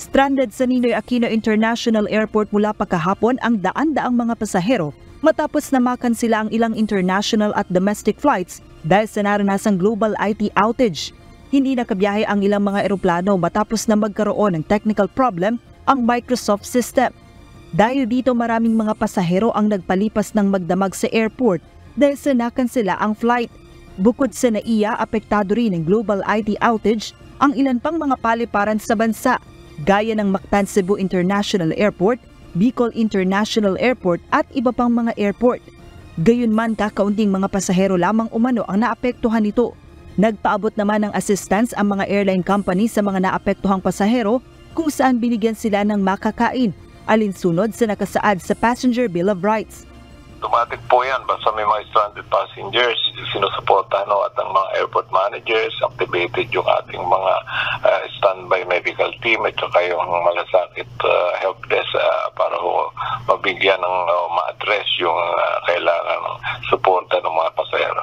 Stranded sa Ninoy Aquino International Airport mula pa kahapon ang daan-daang mga pasahero matapos na makansela ang ilang international at domestic flights dahil sa naranasang global IT outage. Hindi nakabiyahe ang ilang mga eroplano matapos na magkaroon ng technical problem ang Microsoft system. Dahil dito maraming mga pasahero ang nagpalipas ng magdamag sa airport dahil sa nakansela ang flight. Bukod sa NAIA, apektado rin ng global IT outage ang ilan pang mga paliparan sa bansa, gaya ng Mactan Cebu International Airport, Bicol International Airport at iba pang mga airport. Gayunman, kakaunting mga pasahero lamang umano ang naapektuhan nito. Nagpaabot naman ng assistance ang mga airline company sa mga naapektuhang pasahero kung saan binigyan sila ng makakain, alinsunod sa nakasaad sa Passenger Bill of Rights. Automatic po yan, basta may mga stranded passengers, sinusuportahan at ang mga airport managers, activated yung ating mga standby medical team at saka yung malasakit help desk para mabigyan ng ma-address yung kailangan ng suporta ng mga pasahero.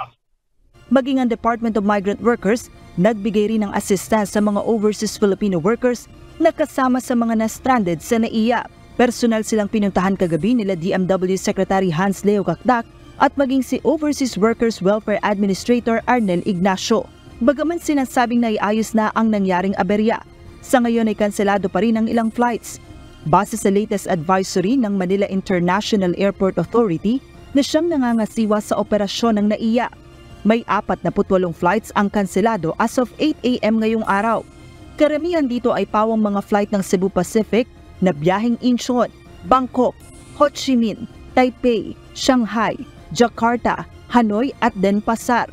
Maging ang Department of Migrant Workers, nagbigay rin ng assistance sa mga overseas Filipino workers na kasama sa mga na-stranded sa NAIA. Personal silang pinuntahan kagabi nila DMW Secretary Hans Leo Kakdak at maging si Overseas Workers Welfare Administrator Arnel Ignacio. Bagaman sinasabing naiayos na ang nangyaring aberya, sa ngayon ay kanselado pa rin ang ilang flights. Base sa latest advisory ng Manila International Airport Authority na siyang nangangasiwa sa operasyon ng NAIA, may 48 flights ang kanselado as of 8 AM ngayong araw. Karamihan dito ay pawang mga flight ng Cebu Pacific na biyaheng Incheon, Bangkok, Ho Chi Minh, Taipei, Shanghai, Jakarta, Hanoi at Denpasar.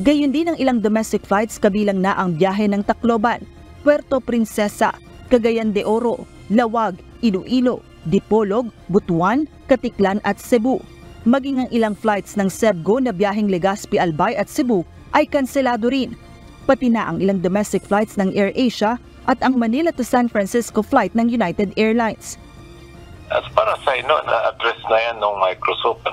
Gayon din ang ilang domestic flights kabilang na ang biyahe ng Tacloban, Puerto Princesa, Cagayan de Oro, Lawag, Iloilo, Dipolog, Butuan, Katiklan at Cebu. Maging ang ilang flights ng Cebgo na biyaheng Legazpi, Albay at Cebu ay kanselado rin. Pati na ang ilang domestic flights ng AirAsia at ang Manila to San Francisco flight ng United Airlines. As para sa na-address na yan ng Microsoft,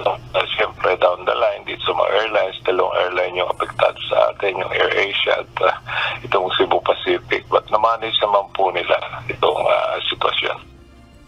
siyempre down the line, dito sa mga airlines, dalawang airline yung apektado sa atin, yung AirAsia at itong Cebu Pacific. But na-manage naman po nila itong sitwasyon.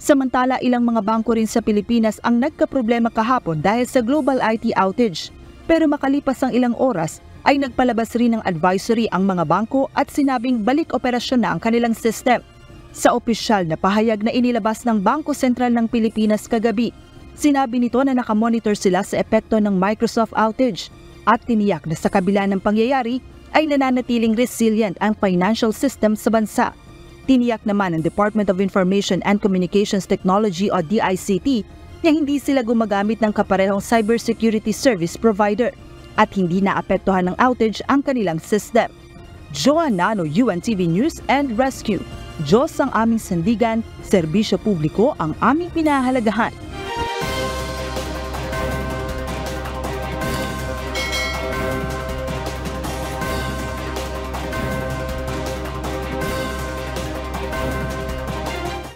Samantala, ilang mga bangko rin sa Pilipinas ang nagkaproblema kahapon dahil sa global IT outage. Pero makalipas ang ilang oras, ay nagpalabas rin ng advisory ang mga bangko at sinabing balik operasyon na ang kanilang system. Sa opisyal na pahayag na inilabas ng Bangko Sentral ng Pilipinas kagabi, sinabi nito na nakamonitor sila sa epekto ng Microsoft outage at tiniyak na sa kabila ng pangyayari ay nananatiling resilient ang financial system sa bansa. Tiniyak naman ng Department of Information and Communications Technology o DICT na hindi sila gumagamit ng kaparehong cybersecurity service provider at hindi naapektuhan ng outage ang kanilang system. Joan Nano, UNTV News and Rescue. Diyos ang aming sandigan, serbisyo publiko ang aming pinahahalagahan.